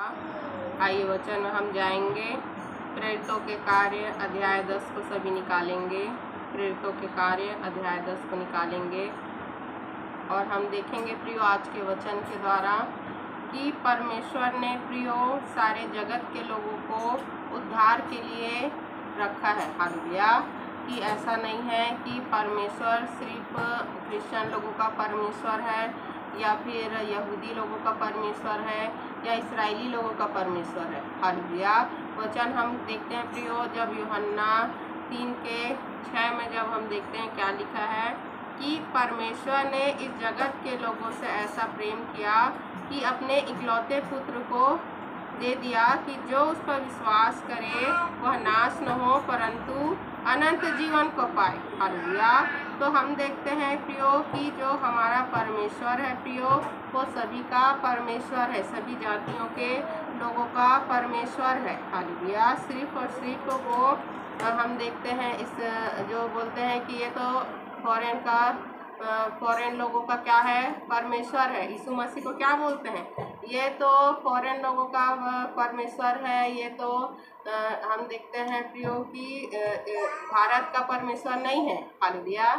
आइए वचन में हम जाएंगे। प्रेरितों के कार्य अध्याय 10 को सभी निकालेंगे। प्रेरितों के कार्य अध्याय 10 को निकालेंगे और हम देखेंगे प्रियो आज के वचन के द्वारा कि परमेश्वर ने प्रियो सारे जगत के लोगों को उद्धार के लिए रखा है। हालेलुया। कि ऐसा नहीं है कि परमेश्वर सिर्फ क्रिश्चियन लोगों का परमेश्वर है या फिर यहूदी लोगों का परमेश्वर है या इस्राएली लोगों का परमेश्वर है। हालेलुया। वचन हम देखते हैं प्रियो, जब यूहन्ना 3:6 में जब हम देखते हैं क्या लिखा है कि परमेश्वर ने इस जगत के लोगों से ऐसा प्रेम किया कि अपने इकलौते पुत्र को दे दिया कि जो उस पर विश्वास करे वह नाश न हो परंतु अनंत जीवन को पाए। हालेलुया। तो हम देखते हैं प्रियो कि जो हमारा परमेश्वर है प्रियो वो सभी का परमेश्वर है, सभी जातियों के लोगों का परमेश्वर है। हालेलुया। सिर्फ और सिर्फ वो हम देखते हैं इस जो बोलते हैं कि ये तो फॉरेन लोगों का क्या है परमेश्वर है। यीशु मसीह को क्या बोलते हैं, ये तो फॉरेन लोगों का परमेश्वर है, ये तो हम देखते हैं प्रियो कि भारत का परमेश्वर नहीं है। हालेलुया।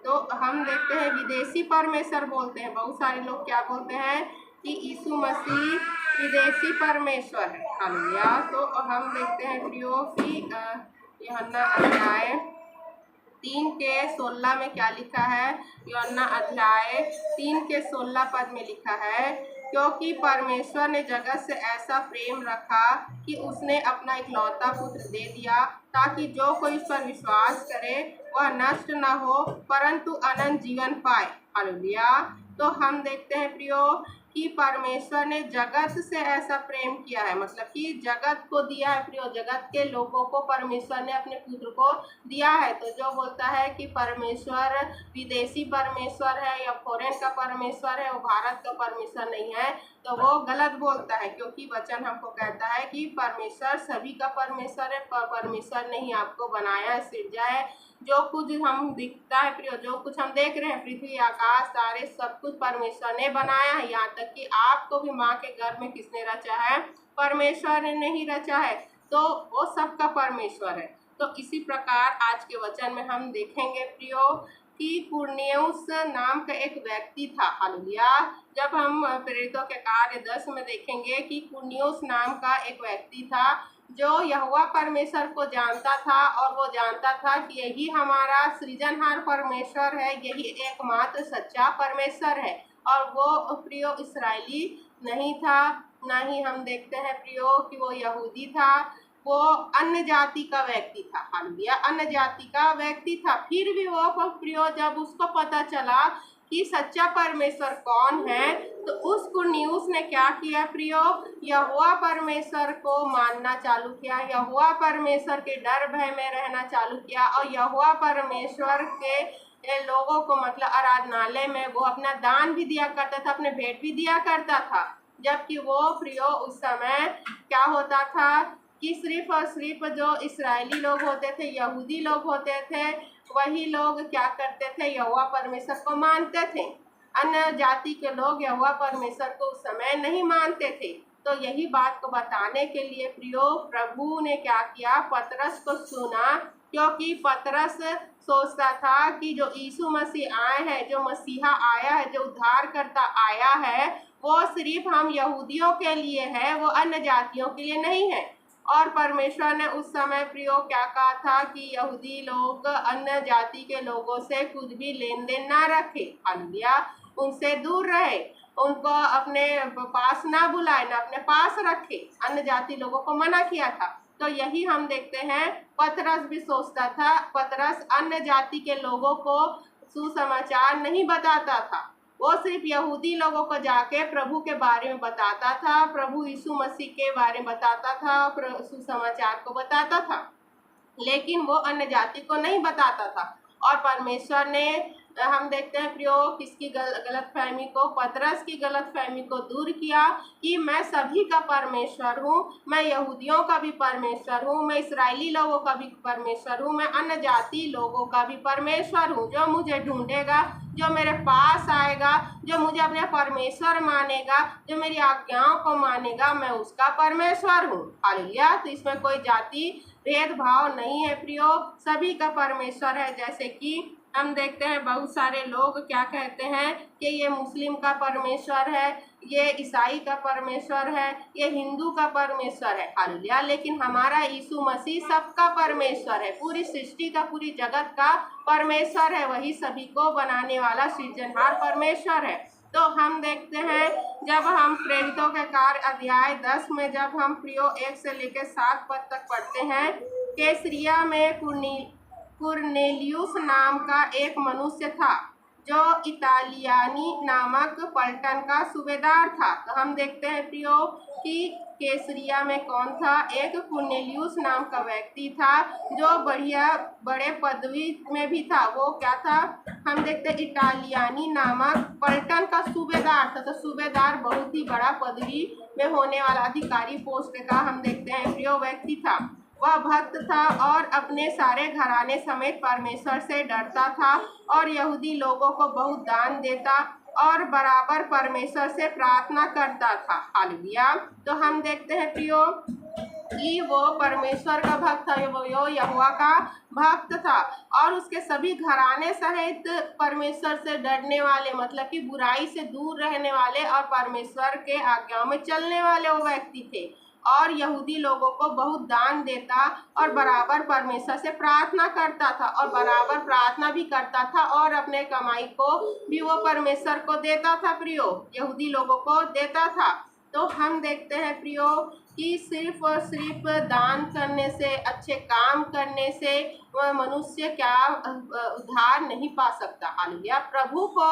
तो हम देखते हैं विदेशी परमेश्वर बोलते हैं। बहुत सारे लोग क्या बोलते हैं कि यीशु मसीह विदेशी परमेश्वर है। हालेलुया। तो हम देखते हैं प्रियो कि यूहन्ना अध्याय 3:16 में क्या लिखा है। यूहन्ना अध्याय 3:16 पद में लिखा है, क्योंकि परमेश्वर ने जगत से ऐसा प्रेम रखा कि उसने अपना इकलौता पुत्र दे दिया ताकि जो कोई इस पर विश्वास करे वह नष्ट न हो परंतु अनंत जीवन पाए। हालेलुया। तो हम देखते हैं प्रियो कि परमेश्वर ने जगत से ऐसा प्रेम किया है, मतलब कि जगत को दिया है प्रियो, जगत के लोगों को परमेश्वर ने अपने पुत्र को दिया है। तो जो बोलता है कि परमेश्वर विदेशी परमेश्वर है या फॉरेन का परमेश्वर है, वो भारत का परमेश्वर नहीं है, तो वो गलत बोलता है। क्योंकि वचन हमको कहता है कि परमेश्वर सभी का परमेश्वर है। परमेश्वर ने ही आपको बनाया है, सिरजा है। जो कुछ हम दिखता है प्रियो, जो कुछ हम देख रहे हैं, पृथ्वी आकाश तारे, सब कुछ परमेश्वर ने बनाया है। यहाँ तक कि आपको भी माँ के गर्भ में किसने रचा है, परमेश्वर ने ही रचा है। तो वो सबका परमेश्वर है। तो इसी प्रकार आज के वचन में हम देखेंगे प्रियो कि कुरनेउस नाम का एक व्यक्ति था। हालेलुया। जब हम प्रेरितों के कार्य 10 में देखेंगे कि कुरनेउस नाम का एक व्यक्ति था जो यहोवा परमेश्वर को जानता था और वो जानता था कि यही हमारा सृजनहार परमेश्वर है, यही एकमात्र सच्चा परमेश्वर है। और वो प्रियो इस्राएली नहीं था, ना ही हम देखते हैं प्रियो कि वो यहूदी था, वो अन्य जाति का व्यक्ति था। हालेलुया। अन्य जाति का व्यक्ति था, फिर भी वो प्रियो जब उसको पता चला कि सच्चा परमेश्वर कौन है तो उस कुरनेउस ने क्या किया प्रियो, यहोवा परमेश्वर को मानना चालू किया, यहोवा परमेश्वर के डर भय में रहना चालू किया और यहोवा परमेश्वर के लोगों को मतलब आराधनालय में वो अपना दान भी दिया करता था, अपने भेंट भी दिया करता था। जबकि वो प्रियो उस समय क्या होता था कि सिर्फ और सिर्फ जो इस्राएली लोग होते थे, यहूदी लोग होते थे, वही लोग क्या करते थे, यहोवा परमेश्वर को मानते थे। अन्य जाति के लोग यहोवा परमेश्वर को उस समय नहीं मानते थे। तो यही बात को बताने के लिए प्रियो प्रभु ने क्या किया, पतरस को चुना, क्योंकि पतरस सोचता था कि जो यीशु मसीह आए हैं, जो मसीहा आया है, जो उद्धारकर्ता आया है, वो सिर्फ हम यहूदियों के लिए है, वो अन्य जातियों के लिए नहीं है। और परमेश्वर ने उस समय प्रियो क्या कहा था कि यहूदी लोग अन्य जाति के लोगों से कुछ भी लेन देन ना रखे। हालेलुया। उनसे दूर रहे, उनको अपने पास ना बुलाए, ना अपने पास रखे, अन्य जाति लोगों को मना किया था। तो यही हम देखते हैं पतरस भी सोचता था। पतरस अन्य जाति के लोगों को सुसमाचार नहीं बताता था, वो सिर्फ यहूदी लोगों को जाके प्रभु के बारे में बताता था, प्रभु यीशु मसीह के बारे में बताता था, सुसमाचार को बताता था, लेकिन वो अन्य जाति को नहीं बताता था। और परमेश्वर ने हम देखते हैं प्रियो किसकी गलतफहमी को, पतरस की गलतफहमी को दूर किया कि मैं सभी का परमेश्वर हूँ, मैं यहूदियों का भी परमेश्वर हूँ, मैं इस्राएली लोगों का भी परमेश्वर हूँ, मैं अन्य जाति लोगों का भी परमेश्वर हूँ। जो मुझे ढूंढेगा, जो मेरे पास आएगा, जो मुझे अपने परमेश्वर मानेगा, जो मेरी आज्ञाओं को मानेगा, मैं उसका परमेश्वर हूँ। हालेलुया। तो इसमें कोई जाति भेदभाव नहीं है प्रियो, सभी का परमेश्वर है। जैसे कि हम देखते हैं बहुत सारे लोग क्या कहते हैं कि ये मुस्लिम का परमेश्वर है, ये ईसाई का परमेश्वर है, ये हिंदू का परमेश्वर है। हालेलुया। लेकिन हमारा यीशु मसीह सबका परमेश्वर है, पूरी सृष्टि का, पूरी जगत का परमेश्वर है। वही सभी को बनाने वाला सृजनहार परमेश्वर है। तो हम देखते हैं जब हम प्रेरितों के कार्य अध्याय 10 में जब हम प्रियो 1 से लेकर 7 पद तक पढ़ते हैं, कैसरिया में कुरनेलियुस नाम का एक मनुष्य था जो इतालियानी नामक पलटन का सूबेदार था। तो हम देखते हैं प्रियो कि कैसरिया में कौन था, एक कुरनेलियुस नाम का व्यक्ति था जो बड़े पदवी में भी था। वो क्या था, हम देखते हैं इटालियानी नामक पलटन का सूबेदार था। तो सूबेदार बहुत ही बड़ा पदवी में होने वाला अधिकारी पोस्ट का हम देखते हैं प्रियो व्यक्ति था। वह भक्त था और अपने सारे घराने समेत परमेश्वर से डरता था और यहूदी लोगों को बहुत दान देता और बराबर परमेश्वर से प्रार्थना करता था। हालेलुया। तो हम देखते हैं प्रियो कि वो परमेश्वर का भक्त था, वो यहोवा का भक्त था और उसके सभी घराने सहित परमेश्वर से डरने वाले, मतलब कि बुराई से दूर रहने वाले और परमेश्वर के आज्ञाओं में चलने वाले वो व्यक्ति थे और यहूदी लोगों को बहुत दान देता और बराबर परमेश्वर से प्रार्थना करता था और बराबर प्रार्थना भी करता था और अपने कमाई को भी वो परमेश्वर को देता था प्रियो, यहूदी लोगों को देता था। तो हम देखते हैं प्रियो कि सिर्फ और सिर्फ दान करने से, अच्छे काम करने से मनुष्य क्या उद्धार नहीं पा सकता। हालेलुया। प्रभु को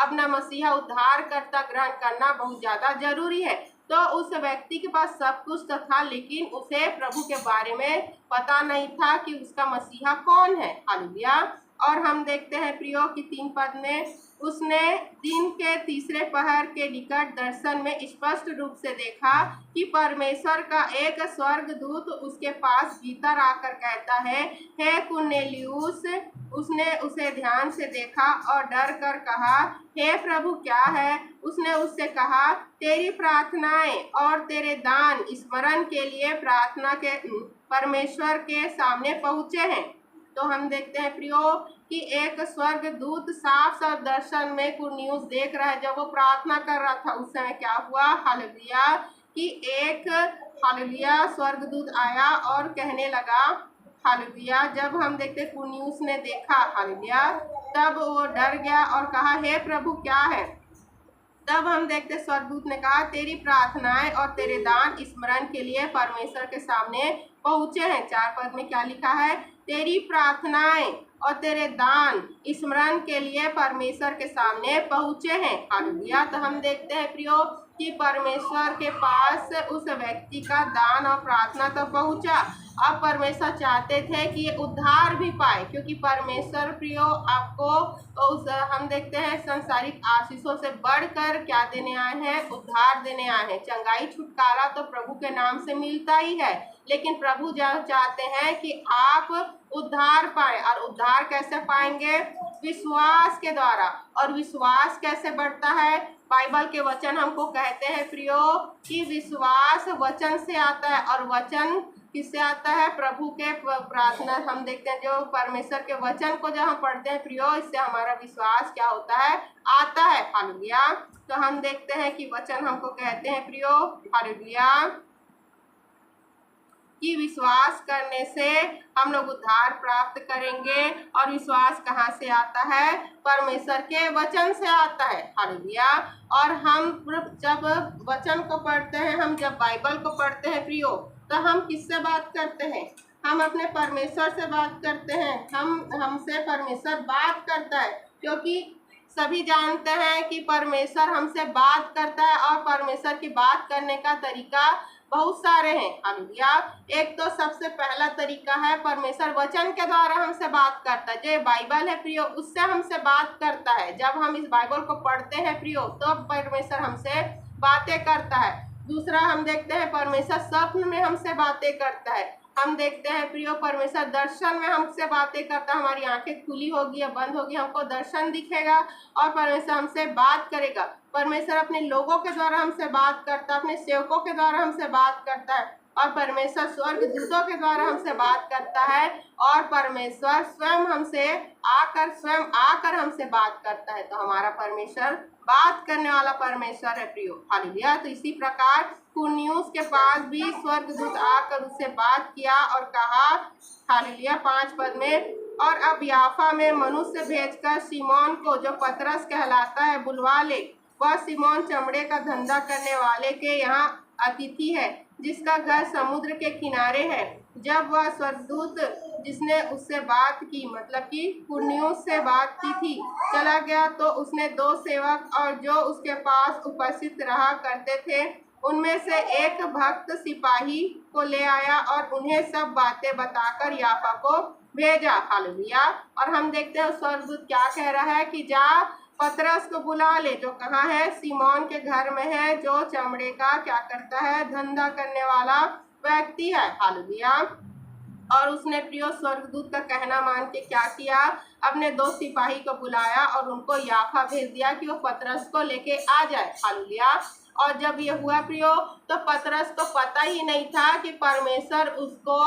अपना मसीहा उद्धार करता ग्रहण करना बहुत ज़्यादा जरूरी है। तो उस व्यक्ति के पास सब कुछ तो था, लेकिन उसे प्रभु के बारे में पता नहीं था कि उसका मसीहा कौन है। हालेलुया। और हम देखते हैं प्रियो की 3 पद में, उसने दिन के तीसरे पहर के निकट दर्शन में स्पष्ट रूप से देखा कि परमेश्वर का एक स्वर्गदूत उसके पास भीतर आकर कहता है, हे कुरनेलियुस। उसने उसे ध्यान से देखा और डर कर कहा, हे प्रभु क्या है? उसने उससे कहा, तेरी प्रार्थनाएं और तेरे दान स्मरण के लिए प्रार्थना के परमेश्वर के सामने पहुँचे हैं। तो हम देखते हैं प्रियो कि एक स्वर्गदूत साफ साफ दर्शन में कुरनेलियुस देख रहा है। जब वो प्रार्थना कर रहा था उस समय क्या हुआ, हालेलुया, कि एक हालेलुया स्वर्गदूत आया और कहने लगा, हालेलुया। जब हम देखते कुरनेलियुस ने देखा, हालेलुया, तब वो डर गया और कहा, हे प्रभु क्या है? तब हम देखते स्वर्गदूत ने कहा, तेरी प्रार्थनाएं और तेरे दान स्मरण के लिए परमेश्वर के सामने पहुँचे हैं। 4 पद में क्या लिखा है, तेरी प्रार्थनाएं और तेरे दान स्मरण के लिए परमेश्वर के सामने पहुँचे हैं। हालेलुया। तो हम देखते हैं प्रियो कि परमेश्वर के पास उस व्यक्ति का दान और प्रार्थना तो पहुँचा। अब परमेश्वर चाहते थे कि ये उद्धार भी पाए, क्योंकि परमेश्वर प्रियो आपको उस हम देखते हैं संसारिक आशीषों से बढ़कर क्या देने आए हैं, उद्धार देने आए हैं। चंगाई छुटकारा तो प्रभु के नाम से मिलता ही है, लेकिन प्रभु चाहते हैं कि आप उद्धार पाए। और उद्धार कैसे पाएंगे? विश्वास के द्वारा। और विश्वास कैसे बढ़ता है? बाइबल के वचन हमको कहते हैं प्रियो कि विश्वास वचन से आता है। और वचन किससे आता है? प्रभु के प्रार्थना। हम देखते हैं जो परमेश्वर के वचन को जब हम पढ़ते हैं प्रियो, इससे हमारा विश्वास क्या होता है? आता है। हालेलुया। तो हम देखते हैं कि वचन हमको कहते हैं प्रियो, हालेलुया, कि विश्वास करने से हम लोग उद्धार प्राप्त करेंगे। और विश्वास कहाँ से आता है? परमेश्वर के वचन से आता है। हालेलुया। और हम जब वचन को पढ़ते हैं, हम जब बाइबल को पढ़ते हैं प्रियो, तो हम किससे बात करते हैं? हम अपने परमेश्वर से बात करते हैं। हमसे परमेश्वर बात करता है, क्योंकि सभी जानते हैं कि परमेश्वर हमसे बात करता है और परमेश्वर की बात करने का तरीका बहुत सारे हैं। हालेलुया। एक तो सबसे पहला तरीका है परमेश्वर वचन के द्वारा हमसे बात करता है। जो बाइबल है प्रियो, उससे हमसे बात करता है। जब हम इस बाइबल को पढ़ते हैं प्रियो, तो परमेश्वर हमसे बातें करता है। दूसरा हम देखते हैं परमेश्वर स्वप्न में हमसे बातें करता है। हम देखते हैं प्रियो परमेश्वर दर्शन में हमसे बातें करता है। हमारी आंखें खुली होगी या बंद होगी, हमको दर्शन दिखेगा और परमेश्वर हमसे बात करेगा। परमेश्वर अपने लोगों के द्वारा हमसे बात करता है, अपने सेवकों के द्वारा हमसे बात करता है, और परमेश्वर स्वर्ग दूतों के द्वारा हमसे बात करता है, और परमेश्वर स्वयं आकर हमसे बात करता है। तो हमारा परमेश्वर बात करने वाला परमेश्वर है प्रियो। हालेलुया। तो इसी प्रकार कुरनियुस के पास भी स्वर्गदूत आकर उससे बात किया और कहा, हालेलुया, 5 पद में, और अब याफा में मनुष्य भेजकर सिमोन को, जो पतरस कहलाता है, बुलवा ले। वह सिमोन चमड़े का धंधा करने वाले के यहाँ अतिथि है, जिसका घर समुद्र के किनारे है। जब वह स्वर्गदूत जिसने उससे बात की, मतलब कि कुरनियुस से बात की थी, चला गया, तो उसने 2 सेवक और जो उसके पास उपस्थित रहा करते थे, उनमें से एक भक्त सिपाही को ले आया और उन्हें सब बातें बताकर याफा को भेजा। हालेलुया। और हम देखते हैं स्वर्गदूत क्या कह रहा है कि जा पतरस को बुला ले, जो कहाँ है, सिमोन के घर में है, जो चमड़े का क्या करता है, धंधा करने वाला व्यक्ति है। हालेलुया। और उसने प्रियो स्वर्गदूत का कहना मान के क्या किया, अपने 2 सिपाही को बुलाया और उनको याफा भेज दिया कि वो पतरस को लेके आ जाए। हालेलुया। और जब ये हुआ प्रियो, तो पतरस को पता ही नहीं था कि परमेश्वर उसको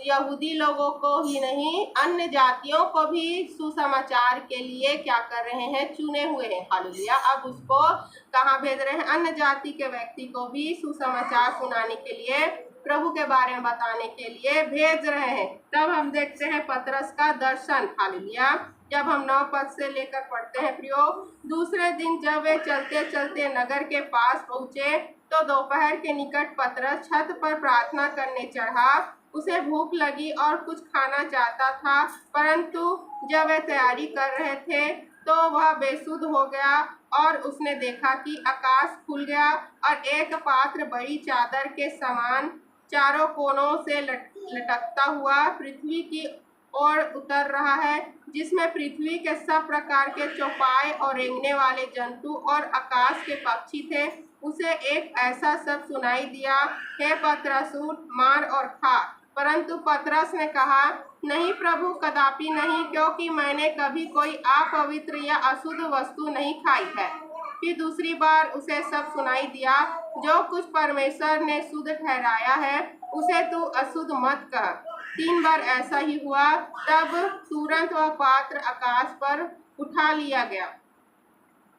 यहूदी लोगों को ही नहीं, अन्य जातियों को भी सुसमाचार के लिए क्या कर रहे हैं, चुने हुए हैं। हालेलुया। अब उसको कहाँ भेज रहे हैं, अन्य जाति के व्यक्ति को भी सुसमाचार सुनाने के लिए, प्रभु के बारे में बताने के लिए भेज रहे हैं। तब हम देखते हैं पतरस का दर्शन। हालेलुया। जब हम 9 पद से लेकर पढ़ते हैं प्रियो, दूसरे दिन जब वे चलते चलते नगर के पास पहुँचे, तो दोपहर के निकट पतरस छत पर प्रार्थना करने चढ़ा। उसे भूख लगी और कुछ खाना चाहता था, परंतु जब वे तैयारी कर रहे थे, तो वह बेसुध हो गया, और उसने देखा कि आकाश खुल गया और एक पात्र बड़ी चादर के समान चारों कोनों से लटकता हुआ पृथ्वी की ओर उतर रहा है, जिसमें पृथ्वी के सब प्रकार के चौपाए और रेंगने वाले जंतु और आकाश के पक्षी थे। उसे एक ऐसा शब्द सुनाई दिया, हे पतरस, उठ, मार और खा। परंतु पतरस ने कहा, नहीं प्रभु, कदापि नहीं, क्योंकि मैंने कभी कोई अपवित्र या अशुद्ध वस्तु नहीं खाई है। फिर दूसरी बार उसे सब सुनाई दिया, जो कुछ परमेश्वर ने शुद्ध ठहराया है, उसे तू अशुद्ध मत कह। 3 बार ऐसा ही हुआ। तब तुरंत वह पात्र आकाश पर उठा लिया गया।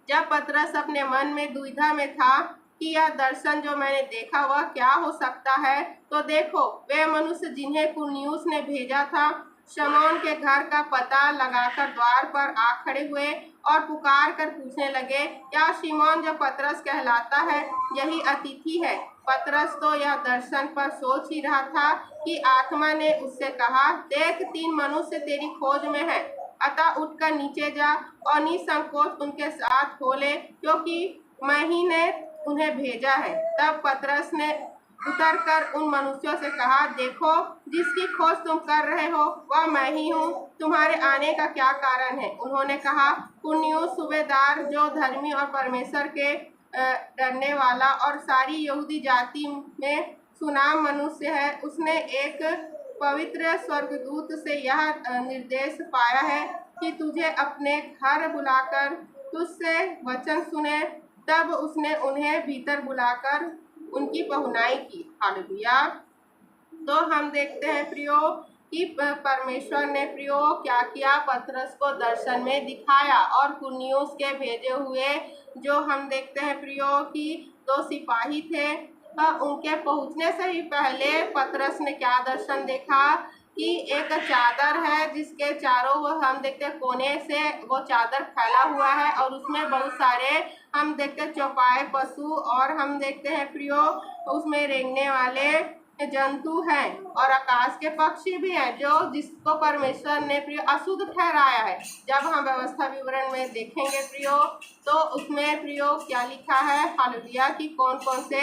जब पतरस अपने मन में दुविधा में था कि यह दर्शन जो मैंने देखा वह क्या हो सकता है, तो देखो, वे मनुष्य जिन्हें कुरनियुस ने भेजा था, शमौन के घर का पता लगाकर द्वार पर आ खड़े हुए और पुकार कर पूछने लगे, क्या शिमोन जो पतरस कहलाता है यही अतिथि है? पतरस तो यह दर्शन पर सोच ही रहा था कि आत्मा ने उससे कहा, देख, 3 मनुष्य तेरी खोज में है, अतः उठकर नीचे जा और निसंकोच उनके साथ हो ले, क्योंकि मैं ही ने उन्हें भेजा है। तब पतरस ने उतरकर उन मनुष्यों से कहा, देखो, जिसकी खोज तुम कर रहे हो वह मैं ही हूँ। तुम्हारे आने का क्या कारण है? उन्होंने कहा, कुरनियुस सूबेदार, जो धर्मी और परमेश्वर के डरने वाला और सारी यहूदी जाति में सुनाम मनुष्य है, उसने एक पवित्र स्वर्गदूत से यह निर्देश पाया है कि तुझे अपने घर बुलाकर तुझसे वचन सुने। तब उसने उन्हें भीतर बुलाकर उनकी पहुनाई की। हालेलुया। तो हम देखते हैं प्रियो कि परमेश्वर ने प्रियो क्या किया, पतरस को दर्शन में दिखाया, और कुरनियुस के भेजे हुए जो हम देखते हैं प्रियो कि 2 सिपाही थे, उनके पहुंचने से ही पहले पतरस ने क्या दर्शन देखा कि एक चादर है, जिसके चारों हम देखते हैं कोने से वो चादर फैला हुआ है, और उसमें बहुत सारे हम देखते हैं चौपाए पशु, और हम देखते हैं प्रियो उसमें रेंगने वाले जंतु हैं, और आकाश के पक्षी भी हैं, जो जिसको परमेश्वर ने प्रियो अशुद्ध ठहराया है। जब हम व्यवस्था विवरण में देखेंगे प्रियो, तो उसमें प्रियो क्या लिखा है, हालेलुया, कि कौन कौन से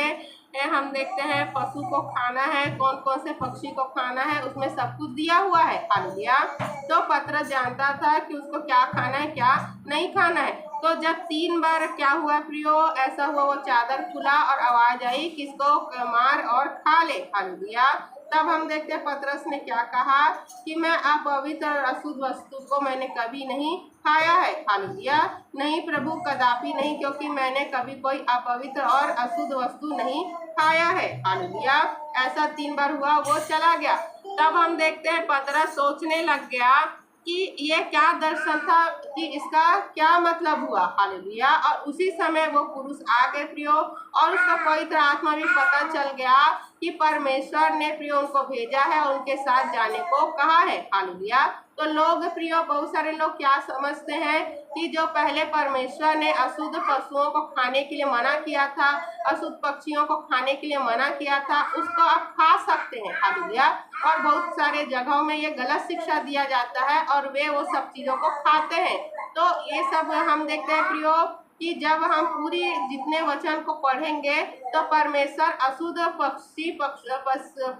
हम देखते हैं पशु को खाना है, कौन कौन से पक्षी को खाना है, उसमें सब कुछ दिया हुआ है। हालेलुया। तो पतरस जानता था कि उसको क्या खाना है, क्या नहीं खाना है। तो जब 3 बार क्या हुआ प्रियो, ऐसा हुआ, वो चादर खुला और आवाज आई कि इसको मार और खा ले। हालेलुया। तब हम देखते हैं पतरस ने क्या कहा कि मैं अपवित्र और अशुद्ध वस्तु को मैंने कभी नहीं खाया है। हालेलुया। नहीं प्रभु, कदापि नहीं, क्योंकि मैंने कभी कोई अपवित्र और अशुद्ध वस्तु नहीं खाया है। हालेलुया। ऐसा 3 बार हुआ, वो चला गया। तब हम देखते हैं पतरस सोचने लग गया कि ये क्या दर्शन था, कि इसका क्या मतलब हुआ। हालेलुया। और उसी समय वो पुरुष आ गए प्रियो, और उसको पवित्र आत्मा भी पता चल गया कि परमेश्वर ने प्रियो उनको भेजा है और उनके साथ जाने को कहा है। हालेलुया। तो लोग प्रियो, बहुत सारे लोग क्या समझते हैं कि जो पहले परमेश्वर ने अशुद्ध पशुओं को खाने के लिए मना किया था, अशुद्ध पक्षियों को खाने के लिए मना किया था, उसको आप खा सकते हैं। हालेलुया। और बहुत सारे जगहों में ये गलत शिक्षा दिया जाता है और वे वो सब चीजों को खाते हैं। तो ये सब हम देखते हैं प्रियो कि जब हम पूरी जितने वचन को पढ़ेंगे तो परमेश्वर अशुद्ध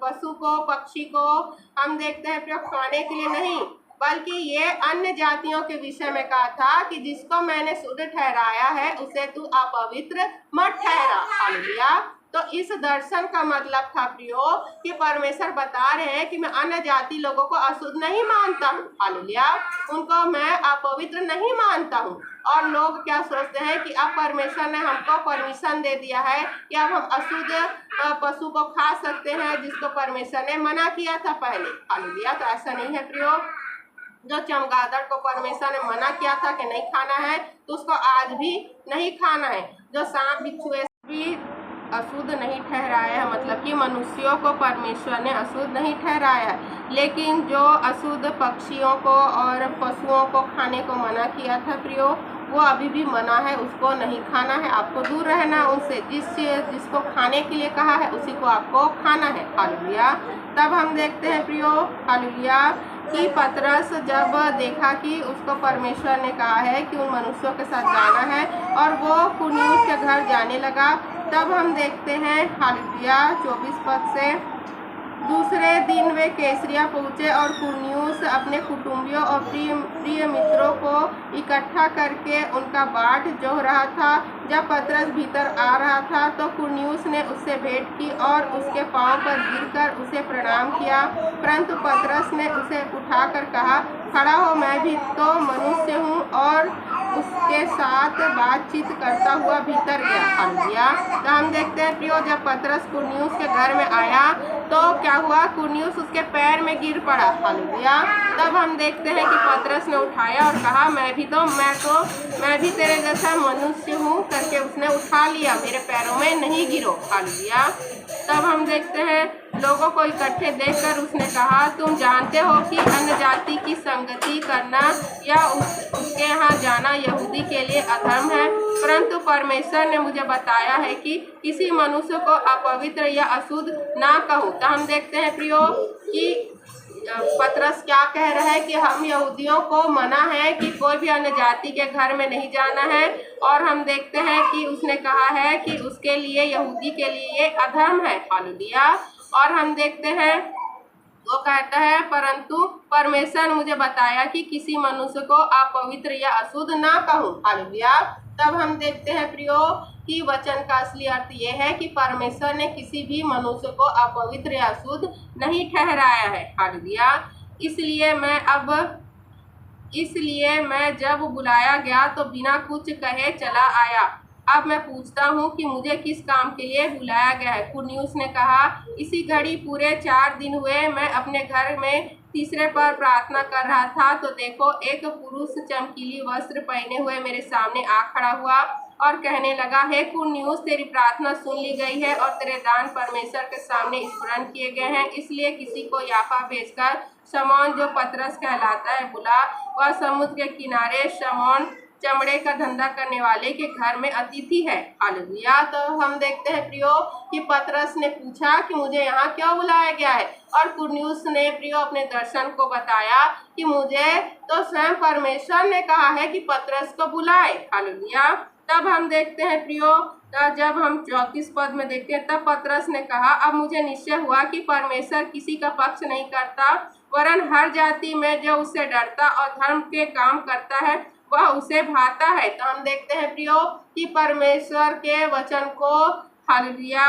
पशु को, पक्षी को हम देखते हैं प्रियो खाने के लिए नहीं, बल्कि ये अन्य जातियों के विषय में कहा था कि जिसको मैंने शुद्ध ठहराया है उसे तू अपवित्र मत ठहरा। हालेलुया। तो इस दर्शन का मतलब था प्रियो कि परमेश्वर बता रहे हैं कि मैं अन्य जाति लोगों को अशुद्ध नहीं मानता हूँ। हालेलुया। उनको मैं अपवित्र नहीं मानता हूँ। और लोग क्या सोचते हैं कि अब परमेश्वर ने हमको परमिशन दे दिया है कि अब हम अशुद्ध पशु को खा सकते हैं, जिसको परमेश्वर ने मना किया था पहले। हालेलुया। तो ऐसा नहीं है प्रियो। जो चमगादड़ को परमेश्वर ने मना किया था कि नहीं खाना है, तो उसको आज भी नहीं खाना है। जो सांप बिच्छू भी अशुद्ध नहीं ठहराया है, मतलब कि मनुष्यों को परमेश्वर ने अशुद्ध नहीं ठहराया है, लेकिन जो अशुद्ध पक्षियों को और पशुओं को खाने को मना किया था प्रियो, वो अभी भी मना है, उसको नहीं खाना है। आपको दूर रहना उनसे। जिसको खाने के लिए कहा है उसी को आपको खाना है। हालेलुया। तब हम देखते हैं प्रियो, हालेलुया, कि पतरस जब देखा कि उसको परमेश्वर ने कहा है कि उन मनुष्यों के साथ जाना है और वो कुरनेलियुस के घर जाने लगा, तब हम देखते हैं हालेलुया 24 पद से, दूसरे दिन वे कैसरिया पहुँचे और कुरनेलियुस अपने कुटुंबियों और प्रिय मित्रों को इकट्ठा करके उनका बाट जोह रहा था। जब पतरस भीतर आ रहा था तो कुरनेलियुस ने उससे भेंट की और उसके पांव पर गिरकर उसे प्रणाम किया, परंतु पतरस ने उसे उठाकर कहा, खड़ा हो, मैं भी तो मनुष्य हूँ, और उसके साथ बातचीत करता हुआ भीतर गया। हालेलुया। तो हम देखते हैं प्रियो, जब पतरस कुरनेलियुस के घर में आया तो क्या हुआ, कुरनेलियुस उसके पैर में गिर पड़ा। हालेलुया। तब हम देखते हैं कि पतरस ने उठाया और कहा, मैं भी तेरे जैसा मनुष्य हूँ करके उसने उठा लिया, मेरे पैरों में नहीं गिरो। हालेलुया। तब हम देखते हैं लोगों को इकट्ठे देखकर उसने कहा, तुम जानते हो कि अन्य जाति की संगति करना या उसके यहाँ जाना यहूदी के लिए अधर्म है, परंतु परमेश्वर ने मुझे बताया है कि किसी मनुष्य को अपवित्र या अशुद्ध ना कहूँ। तो हम देखते हैं प्रियो कि पतरस क्या कह रहा है कि हम यहूदियों को मना है कि कोई भी अन्य जाति के घर में नहीं जाना है, और हम देखते हैं कि उसने कहा है कि उसके लिए, यहूदी के लिए ये अधर्म है। हालेलुया। और हम देखते हैं वो कहता है, परंतु परमेश्वर ने मुझे बताया कि किसी मनुष्य को अपवित्र या अशुद्ध ना कहूँ। हालेलुया। तब हम देखते हैं प्रियो कि वचन का असली अर्थ ये है कि परमेश्वर ने किसी भी मनुष्य को अपवित्र या अशुद्ध नहीं ठहराया है। हालेलुया। इसलिए मैं जब बुलाया गया तो बिना कुछ कहे चला आया। अब मैं पूछता हूँ कि मुझे किस काम के लिए बुलाया गया है। कुरनेलियुस ने कहा, इसी घड़ी पूरे 4 दिन हुए मैं अपने घर में तीसरे पर प्रार्थना कर रहा था, तो देखो एक पुरुष चमकीली वस्त्र पहने हुए मेरे सामने आ खड़ा हुआ और कहने लगा, हे कुरनेलियुस, तेरी प्रार्थना सुन ली गई है और तेरे दान परमेश्वर के सामने स्मरण किए गए हैं, इसलिए किसी को याफा भेजकर शमौन, जो पतरस कहलाता है, बुला। वह समुद्र के किनारे शमौन चमड़े का धंधा करने वाले के घर में अतिथि है। हालेलुया। तो हम देखते हैं प्रियो कि पतरस ने पूछा कि मुझे यहाँ क्यों बुलाया गया है, और कुरनेलियुस ने प्रियो अपने दर्शन को बताया कि मुझे तो स्वयं परमेश्वर ने कहा है कि पतरस को बुलाए। हालेलुया। तब हम देखते हैं प्रियो जब हम 34 पद में देखते हैं, तब पतरस ने कहा, अब मुझे निश्चय हुआ कि परमेश्वर किसी का पक्ष नहीं करता, वरन हर जाति में जो उससे डरता और धर्म के काम करता है वह उसे भाता है। तो हम देखते हैं प्रियो कि परमेश्वर के वचन को, हालेलुया,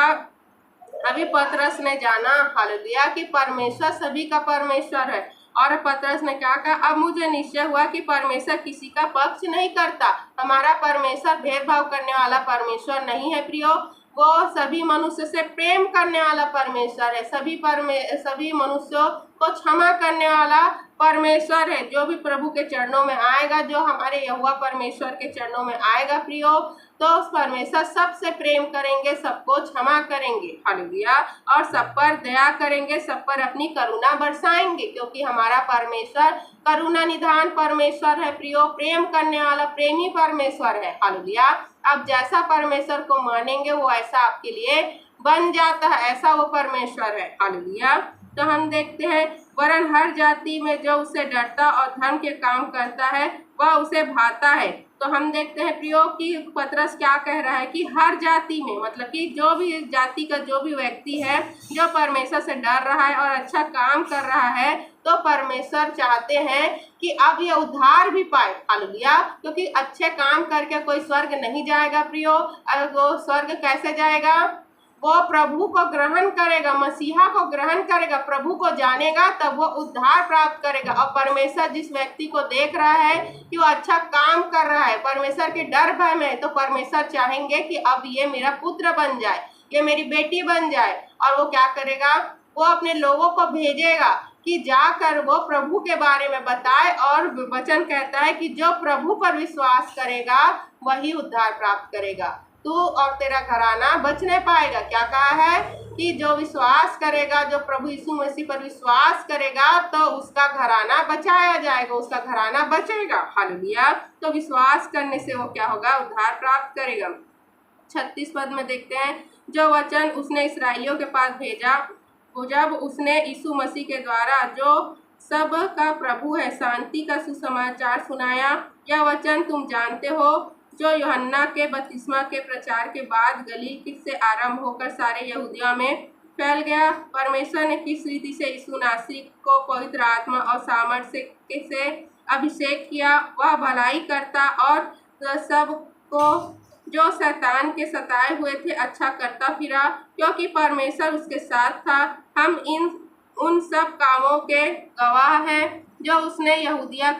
अभी पतरस ने जाना, हालेलुया, कि परमेश्वर सभी का परमेश्वर है। और पतरस ने क्या कहा, अब मुझे निश्चय हुआ कि परमेश्वर किसी का पक्ष नहीं करता। हमारा परमेश्वर भेदभाव करने वाला परमेश्वर नहीं है प्रियो, वो सभी मनुष्य से प्रेम करने वाला परमेश्वर है, सभी मनुष्यों को क्षमा करने वाला परमेश्वर है। जो भी प्रभु के चरणों में आएगा, जो हमारे यहोवा परमेश्वर के चरणों में आएगा प्रियो, तो उस परमेश्वर सबसे प्रेम करेंगे, सबको क्षमा करेंगे, हालेलुया, और सब पर दया करेंगे, सब पर अपनी करुणा बरसाएंगे, क्योंकि हमारा परमेश्वर करुणा निधान परमेश्वर है प्रियो, प्रेम करने वाला प्रेमी परमेश्वर है, हालेलुया। अब जैसा परमेश्वर को मानेंगे वो ऐसा आपके लिए बन जाता है, ऐसा वो परमेश्वर है, हालेलुया। तो हम देखते हैं, वरन हर जाति में जो उससे डरता और धर्म के काम करता है वह उसे भाता है। तो हम देखते हैं प्रियो कि पतरस क्या कह रहा है कि हर जाति में, मतलब कि जो भी जाति का जो भी व्यक्ति है जो परमेश्वर से डर रहा है और अच्छा काम कर रहा है, तो परमेश्वर चाहते हैं कि अब ये उद्धार भी पाए, हालेलुया, क्योंकि अच्छे काम करके कोई स्वर्ग नहीं जाएगा प्रियो। वो स्वर्ग कैसे जाएगा? वो प्रभु को ग्रहण करेगा, मसीहा को ग्रहण करेगा, प्रभु को जानेगा, तब वो उद्धार प्राप्त करेगा। और परमेश्वर जिस व्यक्ति को देख रहा है कि वो अच्छा काम कर रहा है, परमेश्वर के डर भय में, तो परमेश्वर चाहेंगे कि अब ये मेरा पुत्र बन जाए, ये मेरी बेटी बन जाए। और वो क्या करेगा? वो अपने लोगों को भेजेगा कि जाकर वो प्रभु के बारे में बताए। और वचन कहता है कि जो प्रभु पर विश्वास करेगा वही उद्धार प्राप्त करेगा, तू और तेरा घराना बच नहीं पाएगा। क्या कहा है कि जो विश्वास करेगा, जो प्रभु यीशु मसीह पर विश्वास करेगा, तो उसका घराना बचाया जाएगा, उसका घराना बचेगा, हालेलुया। तो विश्वास करने से वो क्या होगा? उद्धार प्राप्त करेगा। 36 पद में देखते हैं, जो वचन उसने इस्राएलियों के पास भेजा, वो जब उसने यीशु मसीह के द्वारा जो सब का प्रभु है शांति का सुसमाचार सुनाया। यह वचन तुम जानते हो, जो यूहन्ना के बपतिस्मा के प्रचार के बाद गलील से आरंभ होकर सारे यहूदिया में फैल गया। परमेश्वर ने किस रीति से यीशु नासरी को पवित्र आत्मा और सामर्थ्य से अभिषेक किया, वह भलाई करता और सबको जो शैतान के सताए हुए थे अच्छा करता फिरा, क्योंकि परमेश्वर उसके साथ था। हम उन सब कामों के गवाह हैं जो उसने यहूदिया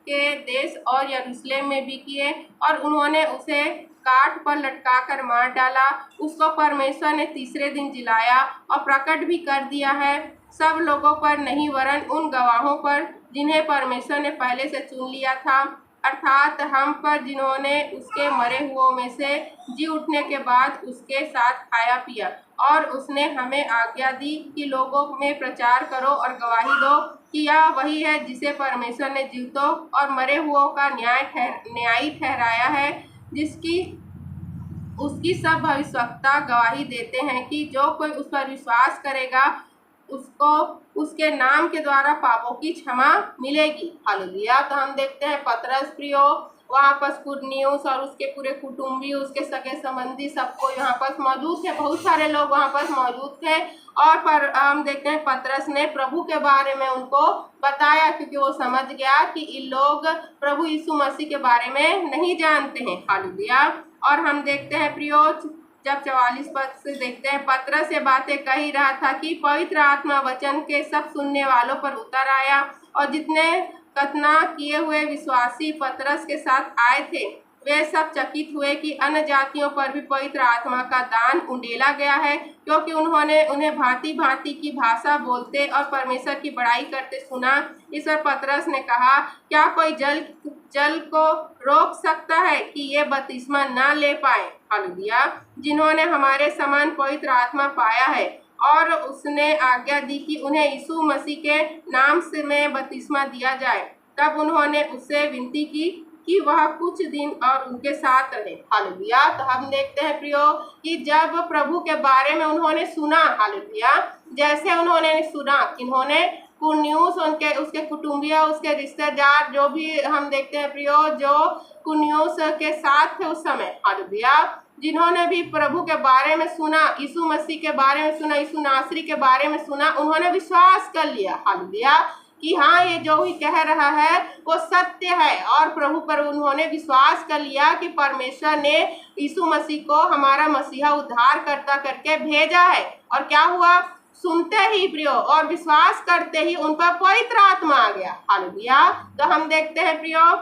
के देश और यरूशलेम में भी किए, और उन्होंने उसे काठ पर लटकाकर मार डाला। उसको परमेश्वर ने तीसरे दिन जिलाया और प्रकट भी कर दिया है, सब लोगों पर नहीं वरन उन गवाहों पर जिन्हें परमेश्वर ने पहले से चुन लिया था, अर्थात हम पर, जिन्होंने उसके मरे हुओं में से जी उठने के बाद उसके साथ खाया पिया। और उसने हमें आज्ञा दी कि लोगों में प्रचार करो और गवाही दो कि यह वही है जिसे परमेश्वर ने जीवितों और मरे हुओं का न्यायी ठहराया है, जिसकी उसकी सब भविष्यवक्ता गवाही देते हैं कि जो कोई उस पर विश्वास करेगा उसको उसके नाम के द्वारा पापों की क्षमा मिलेगी, हालेलुया। तो हम देखते हैं पतरस प्रियो वहाँ पर कुरनेलियुस और उसके पूरे कुटुंबी, उसके सगे संबंधी सबको यहाँ पर मौजूद थे, बहुत सारे लोग वहाँ पर मौजूद थे। और हम देखते हैं पतरस ने प्रभु के बारे में उनको बताया, क्योंकि वो समझ गया कि इन लोग प्रभु यीशु मसीह के बारे में नहीं जानते हैं, हालेलुया। और हम देखते हैं प्रियो जब 44 पद से देखते हैं, पतरस ये बातें कह ही रहा था कि पवित्र आत्मा वचन के सब सुनने वालों पर उतर आया, और जितने कथना किए हुए विश्वासी पतरस के साथ आए थे वे सब चकित हुए कि अन्य जातियों पर भी पवित्र आत्मा का दान उंडेला गया है, क्योंकि उन्होंने उन्हें भांति भांति की भाषा बोलते और परमेश्वर की बड़ाई करते सुना। इस पर पतरस ने कहा, क्या कोई जल को रोक सकता है कि ये बपतिस्मा न ले पाए, हालेलुया, जिन्होंने हमारे समान पवित्र आत्मा पाया है। और उसने आज्ञा दी कि उन्हें यीशु मसीह के नाम से में बपतिस्मा दिया जाए। तब उन्होंने उससे विनती की कि वह कुछ दिन और उनके साथ रहे, हालेलुया। तो हम देखते हैं प्रियो कि जब प्रभु के बारे में उन्होंने सुना, हालेलुया, जैसे उन्होंने सुना, इन्होंने कुरनेलियुस, उसके कुटुंबिया, उसके रिश्तेदार, जो भी हम देखते हैं प्रियो जो कुरनेलियुस के साथ थे उस समय, हालेलुया, जिन्होंने भी प्रभु के बारे में सुना, यीशु मसीह के बारे में सुना, यीशु नासरी के बारे में सुना, उन्होंने विश्वास कर लिया, हालेलुया, कि हाँ ये जो भी कह रहा है वो सत्य है। और प्रभु पर उन्होंने विश्वास कर लिया कि परमेश्वर ने यीशु मसीह को हमारा मसीहा उद्धारकर्ता करके भेजा है। और क्या हुआ, सुनते ही प्रियो और विश्वास करते ही उन पर पवित्र आत्मा आ गया, हालेलुया। तो हम देखते हैं प्रियो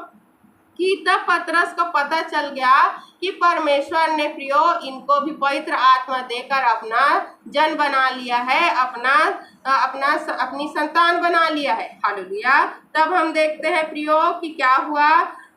कि तब पतरस को पता चल गया कि परमेश्वर ने प्रियो इनको भी पवित्र आत्मा देकर अपना जन बना लिया है, अपनी संतान बना लिया है, हालेलुया। तब हम देखते हैं प्रियो कि क्या हुआ,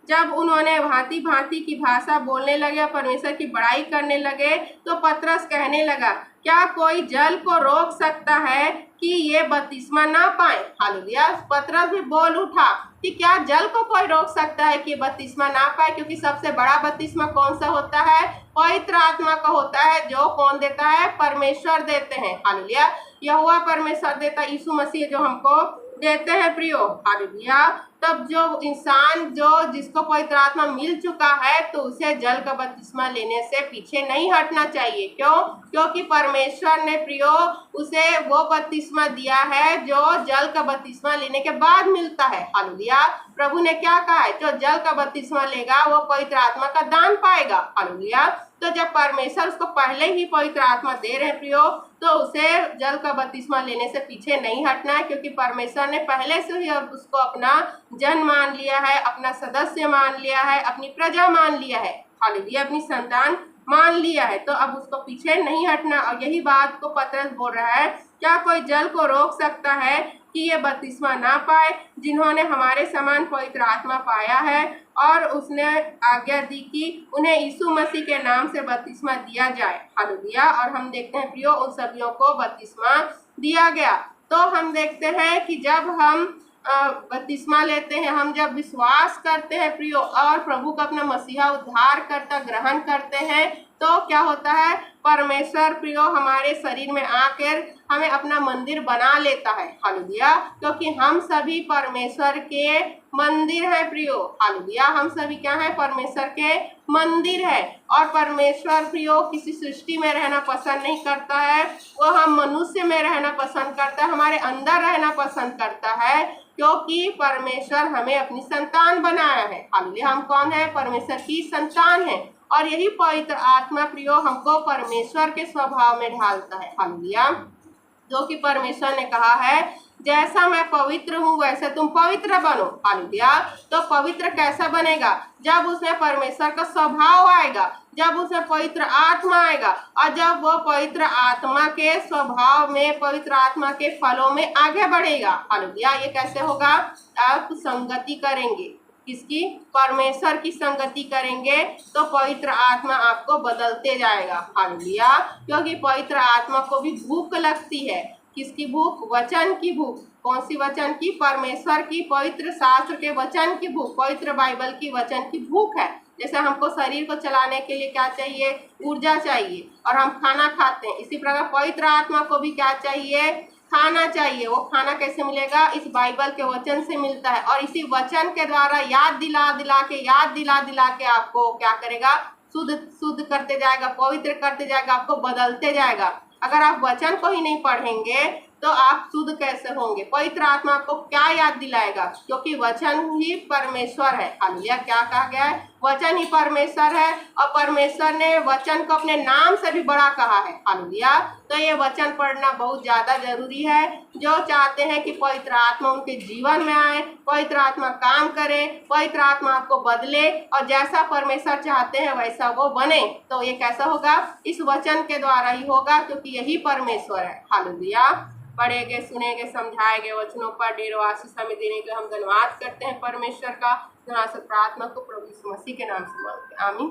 जब उन्होंने भांति भांति की भाषा बोलने लगे, परमेश्वर की बड़ाई करने लगे, तो पतरस कहने लगा, क्या कोई जल को रोक सकता है कि ये बपतिस्मा ना पाए, हालेलुया। पतरस भी बोल उठा कि क्या जल को कोई रोक सकता है कि बपतिस्मा ना पाए, क्योंकि सबसे बड़ा बपतिस्मा कौन सा होता है, पवित्र आत्मा का होता है, जो कौन देता है, परमेश्वर देते हैं, हालेलुया। यहोवा परमेश्वर देता, यीशु मसीह जो हमको देते हैं प्रियो, हालेलुया। तब जो इंसान जिसको पवित्र आत्मा मिल चुका है तो उसे जल का बपतिस्मा लेने से पीछे नहीं हटना चाहिए। क्यों? क्योंकि परमेश्वर ने प्रियो उसे वो बपतिस्मा दिया है जो जल का बपतिस्मा लेने के बाद मिलता है, हालेलुया। प्रभु ने क्या कहा है, जो जल का बपतिस्मा लेगा वो पवित्र आत्मा का दान पाएगा, हालेलुया। तो जब परमेश्वर उसको पहले ही पवित्र आत्मा दे रहे हैं प्रियो, तो उसे जल का बपतिस्मा लेने से पीछे नहीं हटना है, क्योंकि परमेश्वर ने पहले से ही उसको अपना जन मान लिया है, अपना सदस्य मान लिया है, अपनी प्रजा मान लिया है, हालेलुया, अपनी संतान मान लिया है। तो अब उसको पीछे नहीं हटना। और यही बात को पतरस बोल रहा है, क्या कोई जल को रोक सकता है कि ये बपतिस्मा ना पाए, जिन्होंने हमारे समान पवित्र आत्मा पाया है। और उसने आज्ञा दी कि उन्हें यीशु मसीह के नाम से बपतिस्मा दिया जाए, हालेलुया। और हम देखते हैं प्रियो उन सभी को बपतिस्मा दिया गया। तो हम देखते हैं कि जब हम बपतिस्मा लेते हैं, हम जब विश्वास करते हैं प्रियो और प्रभु का अपना मसीहा उद्धारकर्ता ग्रहण करते हैं, तो क्या होता है, परमेश्वर प्रियो हमारे शरीर में आकर हमें अपना मंदिर बना लेता है, हालेलुया। क्योंकि हम सभी परमेश्वर के मंदिर है प्रियो, हालेलुया। हम सभी क्या है, परमेश्वर के मंदिर है। और परमेश्वर प्रियो किसी सृष्टि में रहना पसंद नहीं करता है, वो हम मनुष्य में रहना पसंद करता है, हमारे अंदर रहना पसंद करता है, क्योंकि परमेश्वर हमें अपनी संतान बनाया है, हालेलुया। हम कौन है, परमेश्वर की संतान है। और यही पवित्र आत्मा प्रियो हमको परमेश्वर के स्वभाव में ढालता है, हालेलुया। जो कि परमेश्वर ने कहा है, जैसा मैं पवित्र हूँ वैसे तुम पवित्र बनो, हालेलुया। तो पवित्र कैसा बनेगा, जब उसमें परमेश्वर का स्वभाव आएगा, जब उसमें पवित्र आत्मा आएगा, और जब वो पवित्र आत्मा के स्वभाव में, पवित्र आत्मा के फलों में आगे बढ़ेगा, हालेलुया। ये कैसे होगा, आप संगति करेंगे, किसकी, परमेश्वर की संगति करेंगे, तो पवित्र आत्मा आपको बदलते जाएगा, हालेलुया। क्योंकि पवित्र आत्मा को भी भूख लगती है, किसकी भूख, वचन की भूख। कौन सी वचन की, परमेश्वर की, पवित्र शास्त्र के वचन की भूख, पवित्र बाइबल की वचन की भूख है। जैसे हमको शरीर को चलाने के लिए क्या चाहिए, ऊर्जा चाहिए, और हम खाना खाते हैं, इसी प्रकार पवित्र आत्मा को भी क्या चाहिए, खाना चाहिए। वो खाना कैसे मिलेगा, इस बाइबल के वचन से मिलता है। और इसी वचन के द्वारा याद दिला दिला के आपको क्या करेगा, शुद्ध करते जाएगा, पवित्र करते जाएगा, आपको बदलते जाएगा। अगर आप वचन को ही नहीं पढ़ेंगे तो आप शुद्ध कैसे होंगे। पवित्र आत्मा आपको क्या याद दिलाएगा, क्योंकि वचन ही परमेश्वर है, हालेलुया। क्या कहा गया है, वचन ही परमेश्वर है, और परमेश्वर ने वचन को अपने नाम से भी बड़ा कहा है, हालेलुया। तो ये वचन पढ़ना बहुत ज्यादा जरूरी है। जो चाहते हैं कि पवित्र आत्मा उनके जीवन में आए, पवित्र आत्मा काम करे, पवित्र आत्मा आपको बदले, और जैसा परमेश्वर चाहते हैं वैसा वो बने, तो ये कैसा होगा, इस वचन के द्वारा ही होगा, क्योंकि यही परमेश्वर है, हालेलुया। पढ़े गए, सुने गए, समझाए गए वचनों पर ढेरों आशीष हमें देने के हम धन्यवाद करते हैं परमेश्वर का। प्रार्थना को प्रभु यीशु मसीह के नाम से मांगते हैं, आमीन।